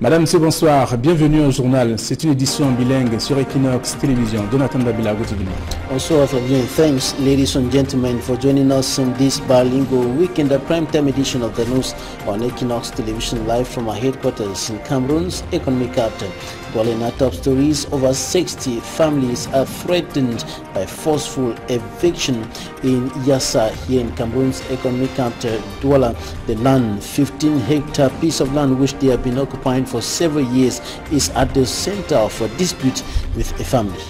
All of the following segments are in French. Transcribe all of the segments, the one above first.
Madame, c'est bonsoir. Bienvenue au journal. C'est une édition bilingue sur Equinox Télévision. Jonathan Babila, good evening. Also, thanks, ladies and gentlemen, for joining us on this bilingual weekend, the prime-time edition of the news on Equinox Television, live from our headquarters in Cameroon's economic capital. Well, in our top stories, over 60 families are threatened by forceful eviction in Yassa, here in Cameroon's economic capital, Douala. The land, 15-hectare piece of land which they have been occupying for several years, is at the center of a dispute with a family.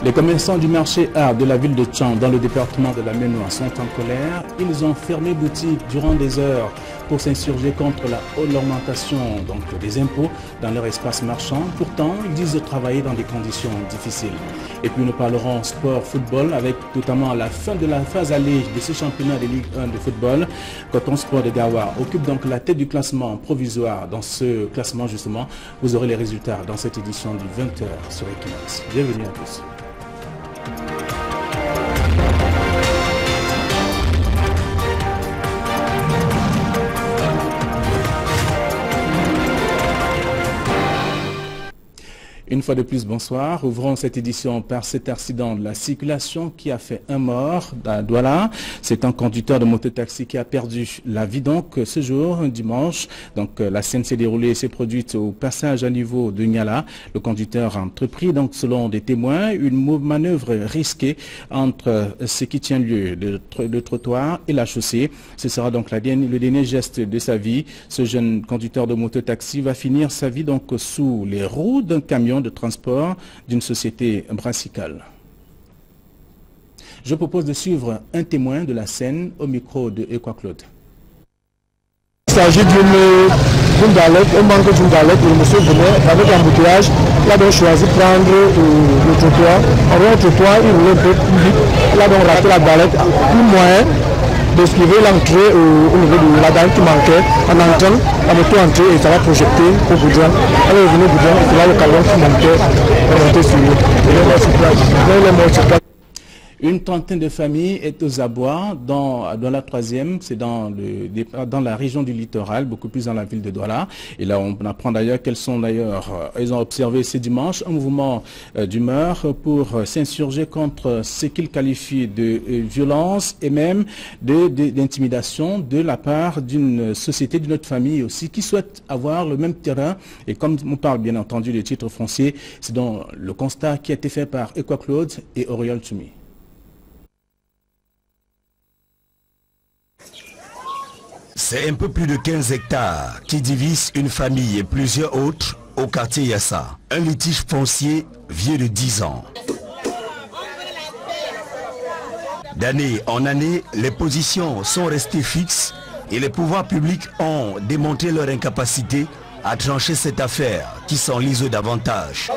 Les commerçants du marché art de la ville de Tchang, dans le département de la Ménois, sont en colère. Ils ont fermé boutique durant des heures pour s'insurger contre la haute augmentation des impôts dans leur espace marchand. Pourtant, ils disent travailler dans des conditions difficiles. Et puis nous parlerons sport, football, avec notamment la fin de la phase allée de ce championnat de Ligue 1 de football. Coton Sport de Gawa occupe donc la tête du classement provisoire. Dans ce classement, justement, vous aurez les résultats dans cette édition du 20h sur Equinox. Bienvenue à tous. Une fois de plus, bonsoir. Ouvrons cette édition par cet accident de la circulation qui a fait un mort à Douala. C'est un conducteur de mototaxi qui a perdu la vie donc ce jour, dimanche. Donc la scène s'est déroulée et s'est produite au passage à niveau de Niala. Le conducteur a entrepris donc selon des témoins une manœuvre risquée entre ce qui tient lieu, le trottoir et la chaussée. Ce sera donc le dernier geste de sa vie. Ce jeune conducteur de mototaxi va finir sa vie donc sous les roues d'un camion de transport d'une société brassicale. Je propose de suivre un témoin de la scène au micro de Ekwa Claude. Il s'agit d'une galette, un manque d'une galette, le monsieur venait avec l'embouteillage, il a donc choisi de prendre le trottoir. En voyant le trottoir, il roulait un peu plus vite, il a donc raté la galette, plus moyen d'esquiver l'entrée au niveau de la dame qui manquait. En entrant, la moto entrée et ça va projeter au boudin. Elle est revenue au boudin et c'est là le camion qui montait, monté sur lui. Il est mort sur place. Une trentaine de familles est aux abois dans la troisième, c'est dans la région du littoral, beaucoup plus dans la ville de Douala. Et là, on apprend d'ailleurs qu'elles sont d'ailleurs, ils ont observé ce dimanche un mouvement d'humeur pour s'insurger contre ce qu'ils qualifient de violence et même d'intimidation de la part d'une société, d'une autre famille aussi, qui souhaite avoir le même terrain. Et comme on parle bien entendu des titres fonciers, c'est donc le constat qui a été fait par Ekwa Claude et Oriol Tumi. C'est un peu plus de 15 hectares qui divisent une famille et plusieurs autres au quartier Yassa. Un litige foncier vieux de 10 ans. D'année en année, les positions sont restées fixes et les pouvoirs publics ont démontré leur incapacité à trancher cette affaire qui s'enlise davantage.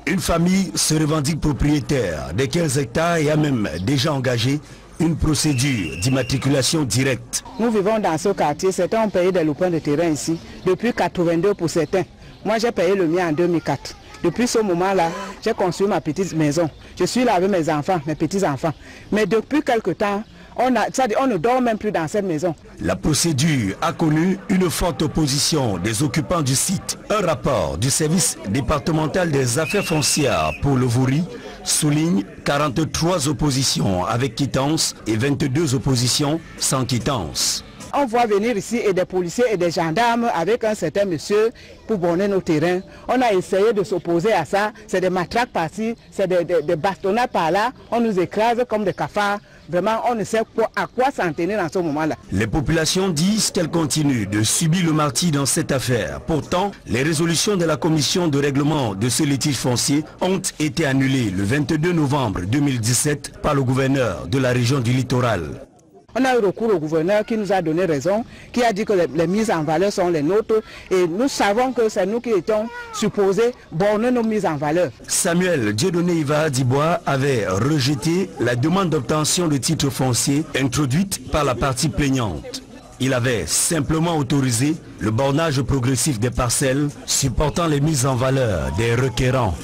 Une famille se revendique propriétaire des 15 hectares et a même déjà engagé une procédure d'immatriculation directe. Nous vivons dans ce quartier, certains ont payé des lopins de terrain ici, depuis 82 pour certains. Moi j'ai payé le mien en 2004. Depuis ce moment-là, j'ai construit ma petite maison. Je suis là avec mes enfants, mes petits-enfants. Mais depuis quelque temps, on ne dort même plus dans cette maison. La procédure a connu une forte opposition des occupants du site. Un rapport du service départemental des affaires foncières pour le Vouri souligne 43 oppositions avec quittance et 22 oppositions sans quittance. On voit venir ici et des policiers et des gendarmes avec un certain monsieur pour borner nos terrains. On a essayé de s'opposer à ça. C'est des matraques par-ci, c'est des bastonnades par-là. On nous écrase comme des cafards. Vraiment, on ne sait à quoi s'en tenir en ce moment-là. Les populations disent qu'elles continuent de subir le martyre dans cette affaire. Pourtant, les résolutions de la commission de règlement de ce litige foncier ont été annulées le 22 novembre 2017 par le gouverneur de la région du littoral. On a eu recours au gouverneur qui nous a donné raison, qui a dit que les mises en valeur sont les nôtres et nous savons que c'est nous qui étions supposés borner nos mises en valeur. Samuel Dieudonné Iva Dibois avait rejeté la demande d'obtention de titre foncier introduite par la partie plaignante. Il avait simplement autorisé le bornage progressif des parcelles supportant les mises en valeur des requérants.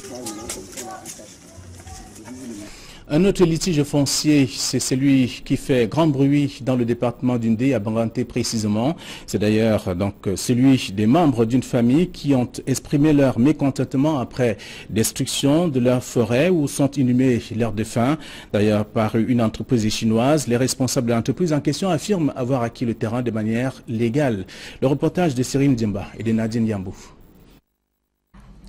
Un autre litige foncier, c'est celui qui fait grand bruit dans le département d'Undé, à Banganté précisément. C'est d'ailleurs donc celui des membres d'une famille qui ont exprimé leur mécontentement après destruction de leur forêt où sont inhumés leurs défunts. D'ailleurs, par une entreprise chinoise, les responsables de l'entreprise en question affirment avoir acquis le terrain de manière légale. Le reportage de Cyril Djemba et de Nadine Yambou.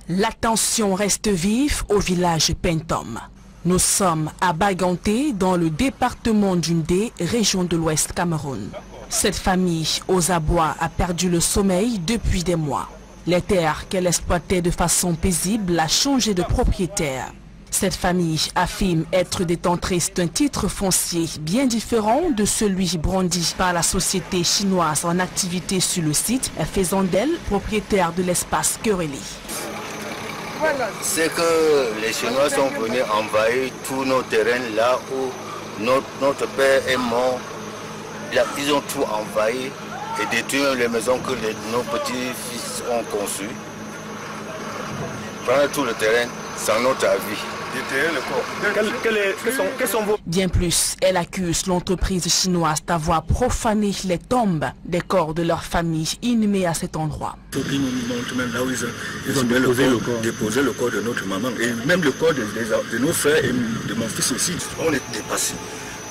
La tension reste vive au village Pentom. Nous sommes à Baganté, dans le département d'Undé, région de l'Ouest Cameroun. Cette famille aux abois a perdu le sommeil depuis des mois. Les terres qu'elle exploitait de façon paisible a changé de propriétaire. Cette famille affirme être détentrice d'un titre foncier bien différent de celui brandi par la société chinoise en activité sur le site, faisant d'elle propriétaire de l'espace Quereli. C'est que les Chinois sont venus envahir tous nos terrains là où notre père est mort. Ils ont tout envahi et détruit les maisons que nos petits-fils ont conçues. Prendre tout le terrain sans notre avis. Bien plus, elle accuse l'entreprise chinoise d'avoir profané les tombes des corps de leur famille inhumés à cet endroit. Ils ont déposé le corps de notre maman et même le corps de nos frères et de mon fils aussi. On est dépassé.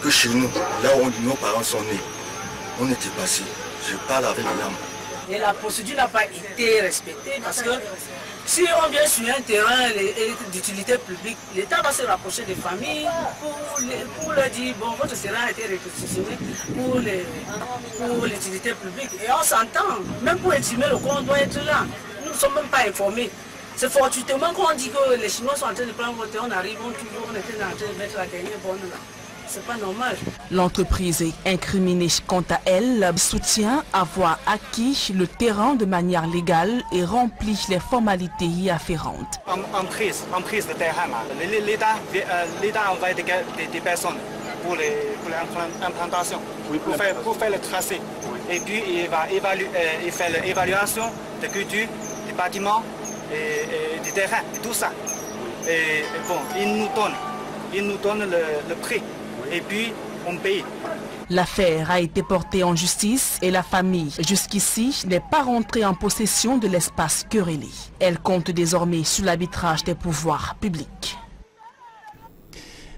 Que chez nous, là où nos parents sont nés, on est dépassé. Je parle avec la lame. Et la procédure n'a pas été respectée parce que si on vient sur un terrain d'utilité publique, l'État va se rapprocher des familles pour leur dire bon, votre terrain a été réquisitionné pour l'utilité publique. Et on s'entend, même pour exhumer le corps, on doit être là. Nous ne sommes même pas informés. C'est fortuitement qu'on dit que les Chinois sont en train de prendre votre terrain, on arrive, on était en train de mettre la dernière borne là. C'est pas normal. L'entreprise incriminée quant à elle soutient avoir acquis le terrain de manière légale et rempli les formalités y afférentes. En prise de terrain, l'État envoie des personnes pour l'implantation, pour faire le tracé. Et puis il fait l'évaluation de culture, des bâtiments, et des terrains, et tout ça. Et bon, il nous donne le prix. Et puis, on paye. L'affaire a été portée en justice et la famille, jusqu'ici, n'est pas rentrée en possession de l'espace Quereli. Elle compte désormais sur l'arbitrage des pouvoirs publics.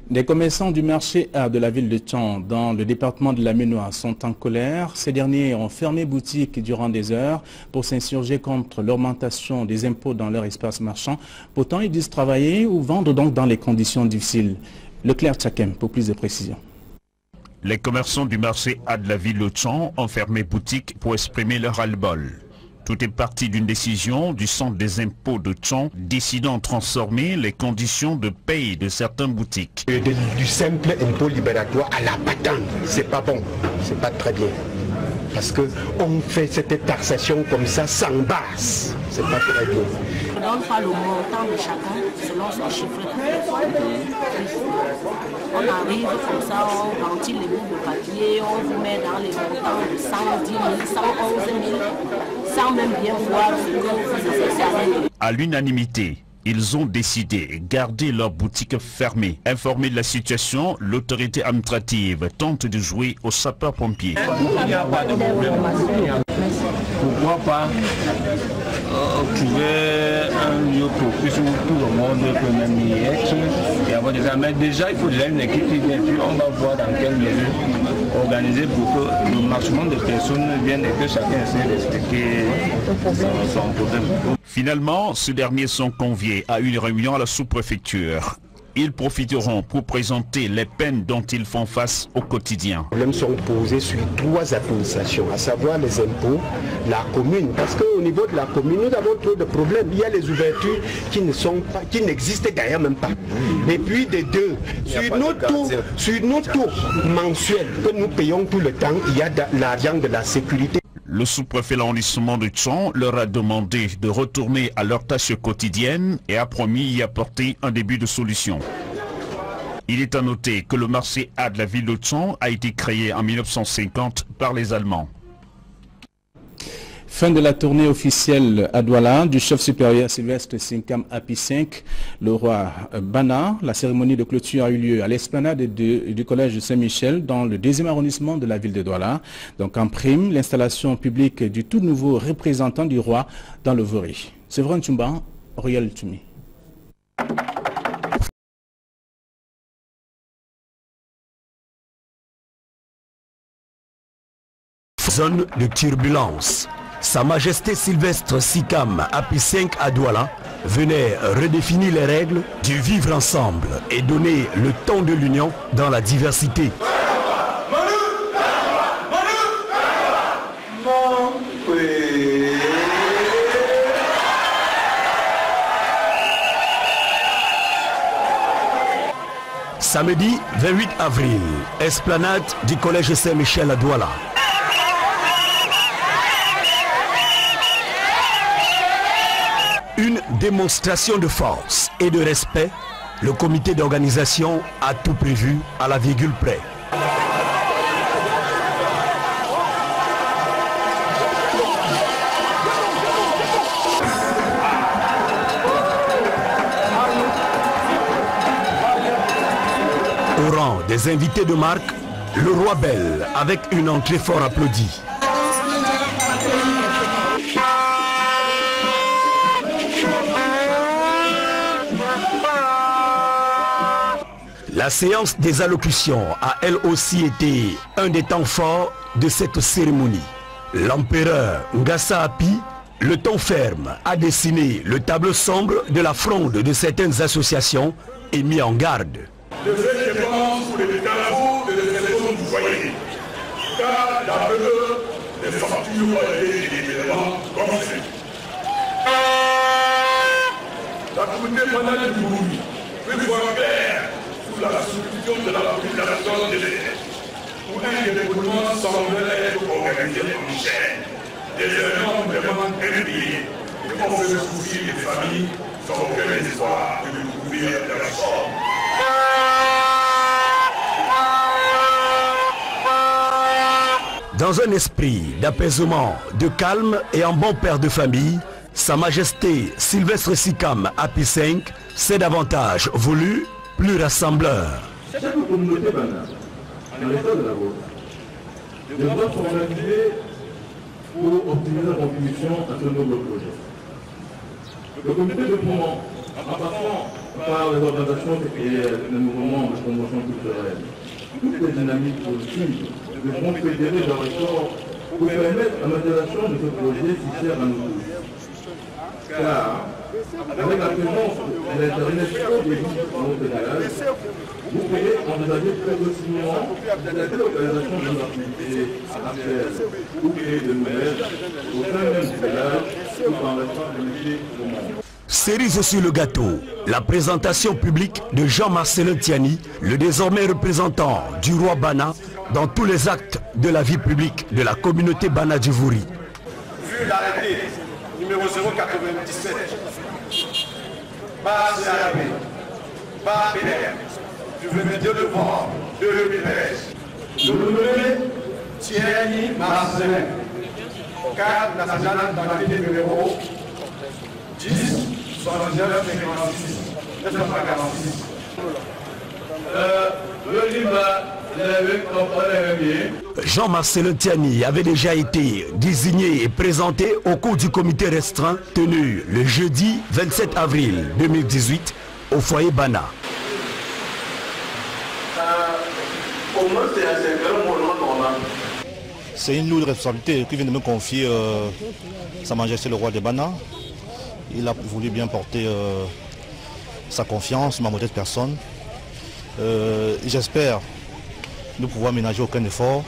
Des commerçants du marché A de la ville de Tchang, dans le département de la Ménois, sont en colère. Ces derniers ont fermé boutique durant des heures pour s'insurger contre l'augmentation des impôts dans leur espace marchand. Pourtant, ils disent travailler ou vendre donc dans les conditions difficiles. Leclerc Tchakem pour plus de précisions. Les commerçants du marché A de la ville de Tchang ont fermé boutique pour exprimer leur ras-le-bol. Tout est parti d'une décision du centre des impôts de Tchang décidant de transformer les conditions de paye de certaines boutiques. Du simple impôt libératoire à la patente, c'est pas bon, c'est pas très bien. Parce qu'on fait cette taxation comme ça sans base, c'est pas très bien. On ne donne pas le montant de chacun selon son chiffre. On arrive comme ça, on remplit les bouts de papier, on vous met dans les montants de 110 000, 111 000, sans même bien voir ce que vous essayez. À l'unanimité, ils ont décidé de garder leur boutique fermée. Informée de la situation, l'autorité administrative tente de jouer aux sapeurs-pompiers. Il n'y a pas de problème. Pourquoi pas trouver un lieu propice où tout le monde peut même y être et avoir des amis. Déjà, il faut déjà une équipe qui vient, puis on va voir dans quelle mesure organiser pour que le maximum de personnes viennent et que chacun essaie d'expliquer son problème. Finalement, ceux derniers sont conviés à une réunion à la sous-préfecture. Ils profiteront pour présenter les peines dont ils font face au quotidien. Les problèmes sont posés sur 3 administrations, à savoir les impôts, la commune. Parce qu'au niveau de la commune, nous avons trop de problèmes. Il y a les ouvertures qui n'existent d'ailleurs même pas. Et puis des deux, sur nos taux mensuels que nous payons tout le temps, il y a l'argent de la sécurité. Le sous-préfet de l'arrondissement de Tchang leur a demandé de retourner à leurs tâches quotidiennes et a promis y apporter un début de solution. Il est à noter que le marché A de la ville de Tchang a été créé en 1950 par les Allemands. Fin de la tournée officielle à Douala du chef supérieur Sylvestre Sikam Api 5, le roi Bana. La cérémonie de clôture a eu lieu à l'esplanade du collège Saint-Michel dans le 2e arrondissement de la ville de Douala. Donc en prime, l'installation publique du tout nouveau représentant du roi dans le Vori. Séverin Tchumba, Oriel Tumi. Zone de turbulence. Sa Majesté Sylvestre Sikam Api 5 à Douala venait redéfinir les règles du vivre ensemble et donner le ton de l'union dans la diversité. Samedi 28 avril, esplanade du collège Saint-Michel à Douala. Une démonstration de force et de respect, le comité d'organisation a tout prévu à la virgule près. Au rang des invités de marque, le roi Bel avec une entrée fort applaudie. La séance des allocutions a elle aussi été un des temps forts de cette cérémonie. L'empereur Ngassa Api, le ton ferme, a dessiné le tableau sombre de la fronde de certaines associations et mis en garde. De fait, je pense pour les travaux de l'élection du foyer, car la peur des factures et des éléments concrets. La communauté banale du Bouri peut voir clair sous la solution de la population de l'État, où un développement semble être organisé en chaîne, des éléments vraiment impliqués, et on fait souffrir les familles sans aucun espoir de découvrir la réforme. Dans un esprit d'apaisement, de calme et en bon père de famille, Sa Majesté Sylvestre Sikam Api 5 s'est davantage voulu plus rassembleur. Chaque communauté banale, dans l'état de la voie, devra s'organiser pour obtenir la contribution à ce nouveau projet. Le comité de mouvement, en passant par les organisations sectorielles, le mouvement de promotion culturelle, toutes les dynamiques possibles devront fédérer leurs efforts pour permettre la matérialisation de ce projet si cher à nous tous. Car, avec la présence de l'Internet au début dans notre village, vous pouvez envisager progressivement la délocalisation de nos activités actuelles ou créer de nouvelles au sein même du village tout en restant limité au monde. Cerise sur le gâteau, la présentation publique de Jean-Marcel Tiani, le désormais représentant du roi Bana dans tous les actes de la vie publique de la communauté Bana du Vouri. Vu l'arrêté numéro 097, par CAB, par PDR, du 22 novembre 2013, je me nomme Thierry Marcelin, cadre national d'identité numéro 10 79 56 946. Le livre, Jean-Marcel Tiani avait déjà été désigné et présenté au cours du comité restreint tenu le jeudi 27 avril 2018 au foyer Bana. C'est une lourde responsabilité que vient de me confier Sa Majesté le roi de Bana. Il a voulu bien porter sa confiance, ma modeste personne. J'espère ne pouvoir ménager aucun effort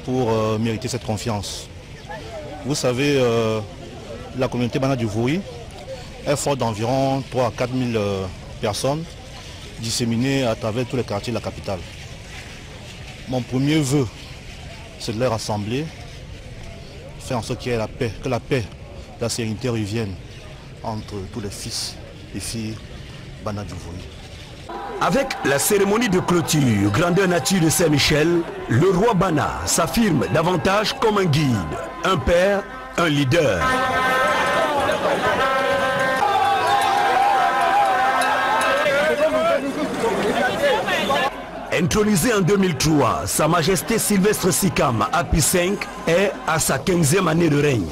pour mériter cette confiance. Vous savez, la communauté Bana du Vouri est forte d'environ 3 à 4 000 personnes disséminées à travers tous les quartiers de la capitale. Mon premier vœu, c'est de les rassembler, faire en sorte qu'il y ait la paix, que la paix, la sérénité revienne entre tous les fils et filles Bana du Vouri. Avec la cérémonie de clôture grandeur nature de Saint-Michel, le roi Bana s'affirme davantage comme un guide, un père un leader. Intronisé en 2003, Sa Majesté Sylvestre Sikam, Api 5, est à sa 15e année de règne.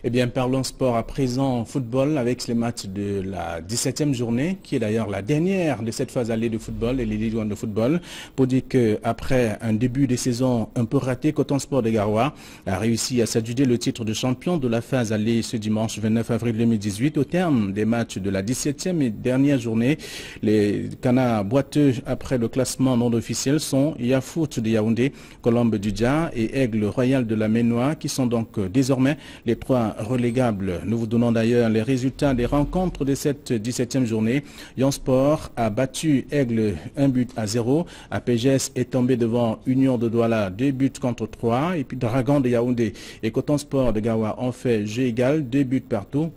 Eh bien, parlons sport à présent, football, avec les matchs de la 17e journée, qui est d'ailleurs la dernière de cette phase allée de football et les Ligue 1 de football, pour dire qu'après un début de saison un peu raté, Coton Sport de Garoua a réussi à s'adjuger le titre de champion de la phase allée ce dimanche 29 avril 2018. Au terme des matchs de la 17e et dernière journée, les canards boiteux après le classement non officiel sont Yafoot de Yaoundé, Colombe du Dja et Aigle Royal de la Ménois, qui sont donc désormais les trois relégables. Nous vous donnons d'ailleurs les résultats des rencontres de cette 17e journée. Yon Sport a battu Aigle 1-0. APGS est tombé devant Union de Douala 2-3. Et puis Dragon de Yaoundé et Coton Sport de Gawa ont fait jeu égal, 2-partout.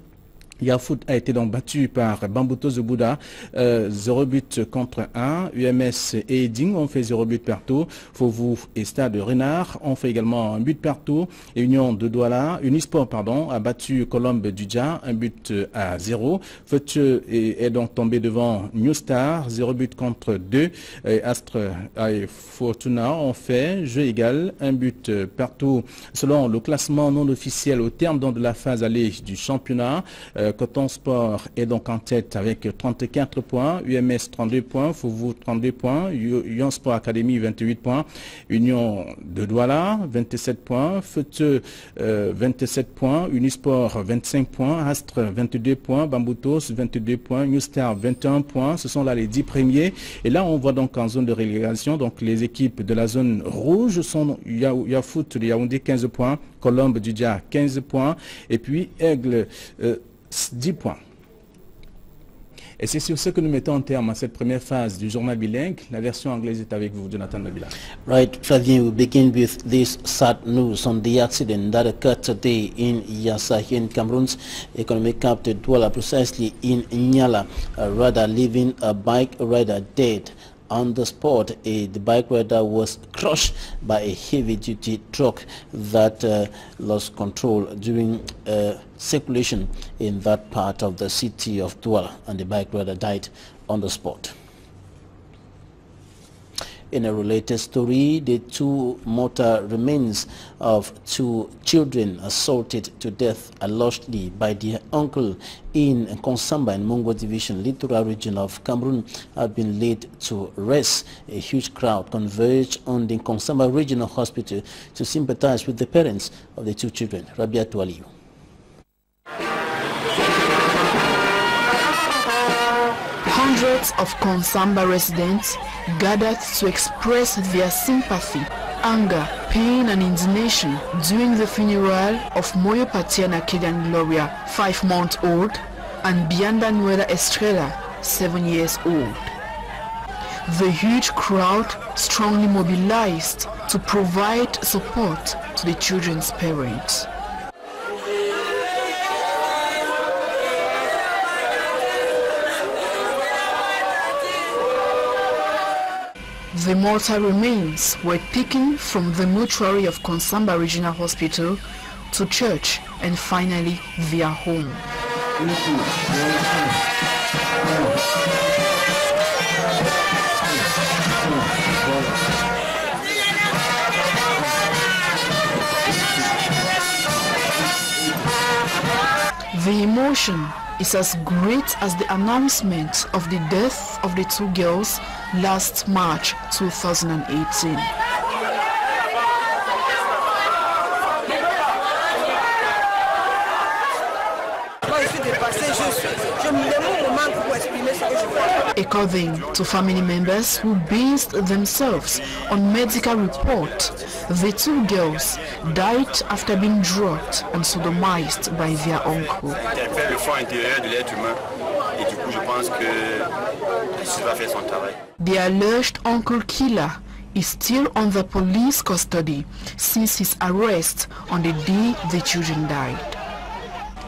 Yafoot a été donc battu par Bambuto Zubouda, 0-1. UMS et Eding ont fait 0-partout. Fouvou et Stade Renard ont fait également 1-partout. Et Union de Douala, Unisport a battu Colombe du Dja, 1-0. Fetcheux est donc tombé devant New Star, 0-2. Et Astre et Fortuna ont fait jeu égal, 1-partout. Selon le classement non officiel au terme donc de la phase allée du championnat, Coton Sport est donc en tête avec 34 points, UMS 32 points, Fouvou 32 points, Yon Sport Academy 28 points, Union de Douala 27 points, Feteux 27 points, Unisport 25 points, Astre 22 points, Bamboutos 22 points, New Star 21 points. Ce sont là les 10 premiers. Et là, on voit donc en zone de relégation, donc les équipes de la zone rouge sont Yafoot de Yaoundé 15 points, Colombe du Dja 15 points, et puis Aigle 10 points. Et c'est sur ce que nous mettons en terme à cette première phase du journal bilingue. La version anglaise est avec vous, Jonathan Nabila. Right, Flavien, we begin with this sad news on the accident that occurred today in Yasahi in Cameroon's economic capital, Douala, precisely in Nyala, rather leaving a bike rider dead. On the spot, the bike rider was crushed by a heavy-duty truck that lost control during circulation in that part of the city of Douala, and the bike rider died on the spot. In a related story, the two mortal remains of two children assaulted to death allegedly by their uncle in Konsamba in Mongo Division, Littoral region of Cameroon, have been laid to rest. A huge crowd converged on the Konsamba Regional Hospital to sympathize with the parents of the two children. Rabia Tualiu. Hundreds of Konsamba residents gathered to express their sympathy, anger, pain and indignation during the funeral of Moyo Patiana Kidan Gloria, 5-month-old, and Bianda Nuela Estrella, 7 years old. The huge crowd strongly mobilized to provide support to the children's parents. The mortal remains were taken from the mortuary of Konsamba Regional Hospital to church and finally their home. The emotion is as great as the announcement of the death of the two girls last March 2018. According to family members who based themselves on medical report, the two girls died after being drugged and sodomized by their uncle. The alleged uncle killer is still under police custody since his arrest on the day the children died.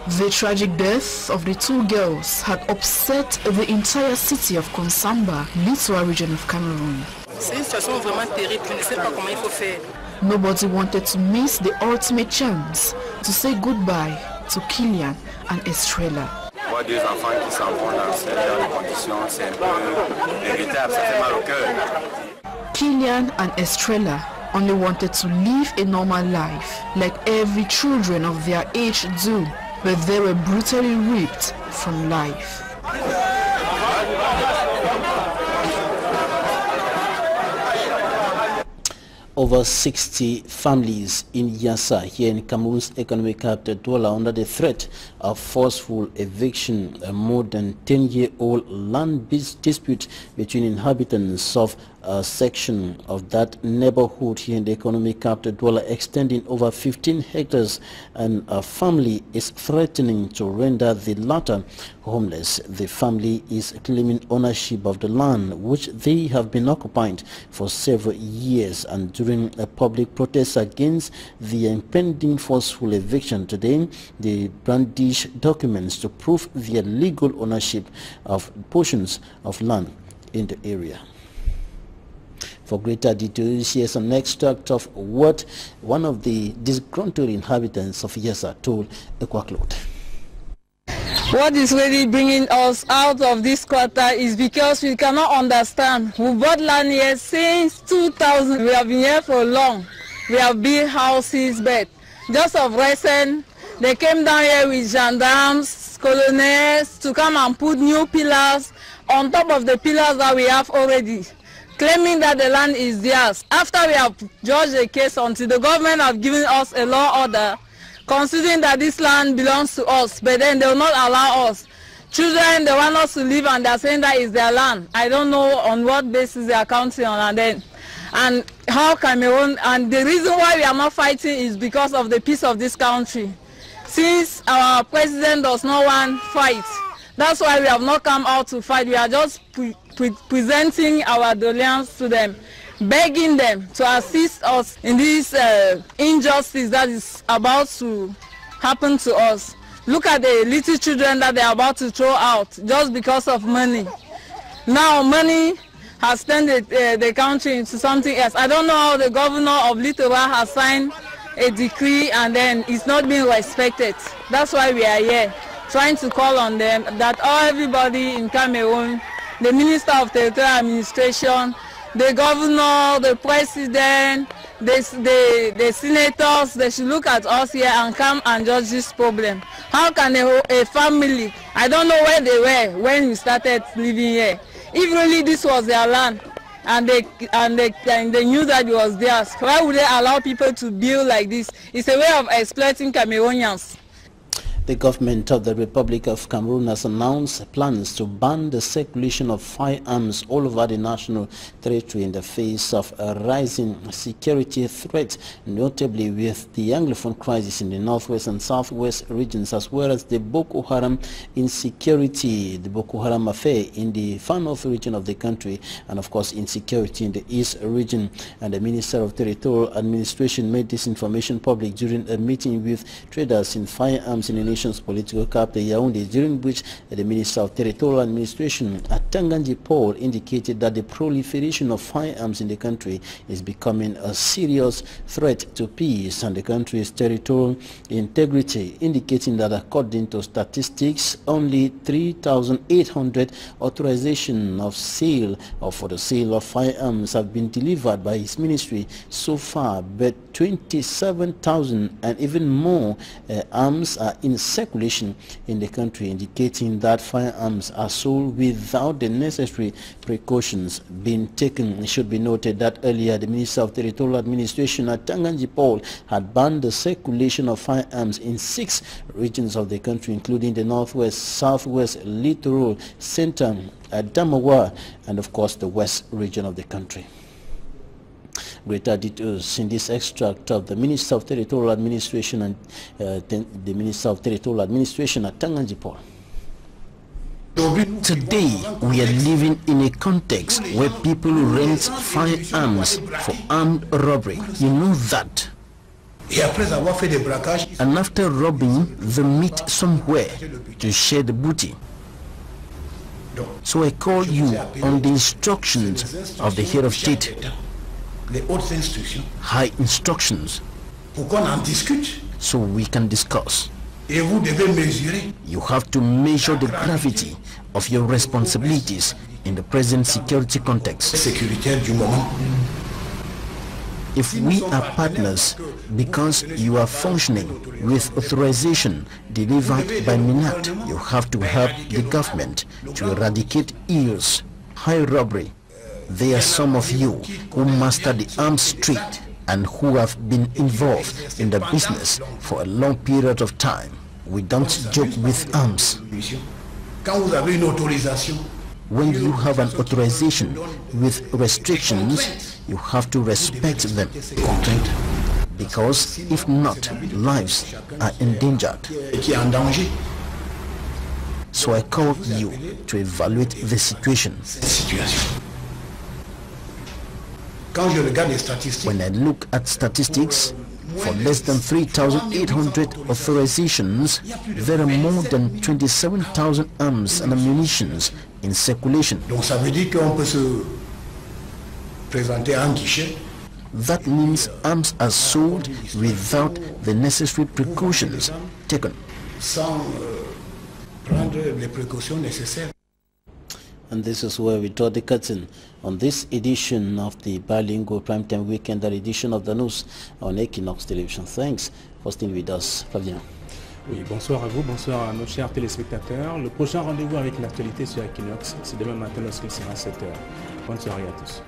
The tragic death of the two girls had upset the entire city of Konsamba, Littoral region of Cameroon. Nobody wanted to miss the ultimate chance to say goodbye to Kylian and Estrella. Kylian and Estrella only wanted to live a normal life like every children of their age do, but they were brutally ripped from life. Over 60 families in Yassa, here in Cameroon's economic capital, Douala, under the threat of forceful eviction. A more than 10-year-old land dispute between inhabitants of a section of that neighborhood here in the economic capital, Douala, extending over 15 hectares, and a family is threatening to render the latter homeless. The family is claiming ownership of the land, which they have been occupying for several years, and during a public protest against the impending forceful eviction today, they brandish documents to prove their legal ownership of portions of land in the area. For greater details, here's an extract of what one of the disgruntled inhabitants of Yassa told Equacloud. What is really bringing us out of this quarter is because we cannot understand. We bought land here since 2000. We have been here for long. We have built houses, but just of recent, they came down here with gendarmes, colonels, to come and put new pillars on top of the pillars that we have already, claiming that the land is theirs. After we have judged the case until the government have given us a law order, considering that this land belongs to us, but then they will not allow us. Children, they want us to live and they're saying that is their land. I don't know on what basis they are counting on, and how Cameroon, and the reason why we are not fighting is because of the peace of this country. Since our president does not want fight, that's why we have not come out to fight. We are just presenting our doléances to them, begging them to assist us in this injustice that is about to happen to us. Look at the little children that they are about to throw out just because of money. Now money has turned the country into something else. I don't know how the governor of Littoral has signed a decree and then it's not being respected. That's why we are here, trying to call on them that everybody in Cameroon, the Minister of Territorial Administration, the governor, the president, the senators, they should look at us here and come and judge this problem. How can a family, I don't know where they were when we started living here. If really this was their land and they knew that it was theirs, why would they allow people to build like this? It's a way of exploiting Cameroonians. The government of the Republic of Cameroon has announced plans to ban the circulation of firearms all over the national territory in the face of a rising security threat, notably with the Anglophone crisis in the northwest and southwest regions, as well as the Boko Haram insecurity, the Boko Haram affair in the far north region of the country, and of course insecurity in the east region. And the Minister of Territorial Administration made this information public during a meeting with traders in firearms in the nation's political capital, Yaoundé, during which the Minister of Territorial Administration, Atanganji Paul, indicated that the proliferation of firearms in the country is becoming a serious threat to peace and the country's territorial integrity, indicating that according to statistics, only 3,800 authorization of sale or for the sale of firearms have been delivered by his ministry so far, but 27,000 and even more arms are in circulation in the country, indicating that firearms are sold without the necessary precautions being taken. It should be noted that earlier the Minister of Territorial Administration, Atanganji Paul, had banned the circulation of firearms in 6 regions of the country, including the northwest, southwest, littoral, center, Adamawa, and of course the west region of the country. Greater details in this extract of the Minister of Territorial Administration and the Minister of Territorial Administration at Atanganji Paul. Today, we are living in a context where people rent firearms for armed robbery. You know that. Et après avoir fait des braquages, and after robbing, they meet somewhere to share the booty. So I call you on the instructions of the head of state, les hautes instructions, high instructions, pour qu'on en discute. So we can discuss. Et vous devez mesurer. You have to measure the gravity of your responsibilities in the present security context. Sécuritaire du moment. If we are partners because you are functioning with authorization delivered by MINAT, you have to help the government to eradicate years, high robbery. There are some of you who master the arms trade and who have been involved in the business for a long period of time. We don't joke with arms. Quand vous avez une autorisation, when you have an authorization with restrictions, you have to respect them. Because if not, lives are endangered. So I call you to evaluate the situation. When I look at statistics, for less than 3,800 authorizations, there are more than 27,000 arms and ammunitions in circulation. Donc ça veut dire qu'on peut se présenter à un guichet. That means arms are sold without the necessary precautions taken. Sans prendre les précautions nécessaires. And this is where we draw the curtain on this edition of the bilingual primetime weekend edition of the news on Equinox Television. Thanks for staying with us, Fabien. Oui, bonsoir à vous, bonsoir à nos chers téléspectateurs. Le prochain rendez-vous avec l'actualité sur Equinox, c'est demain matin lorsqu'il sera 7h. Bonne soirée à tous.